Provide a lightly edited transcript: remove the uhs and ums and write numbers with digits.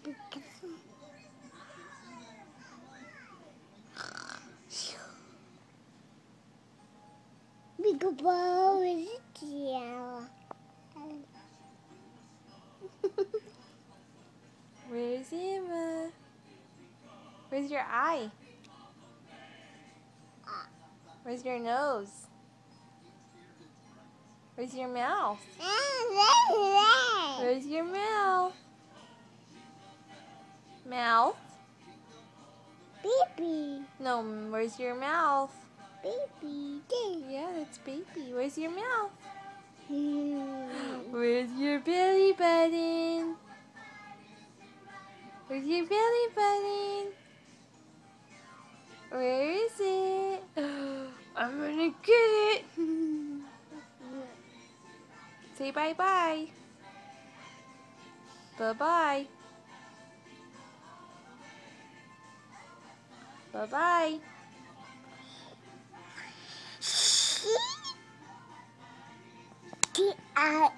Big ball is yellow. Where's Emma? Where's your eye? Where's your nose? Where's your mouth? Where's your mouth? Mouth? Baby. No, where's your mouth? Baby. Yeah, that's baby. Where's your mouth? Where's your belly button? Where's your belly button? Where is it? I'm gonna get it. Say bye-bye. Bye-bye. Bye-bye. I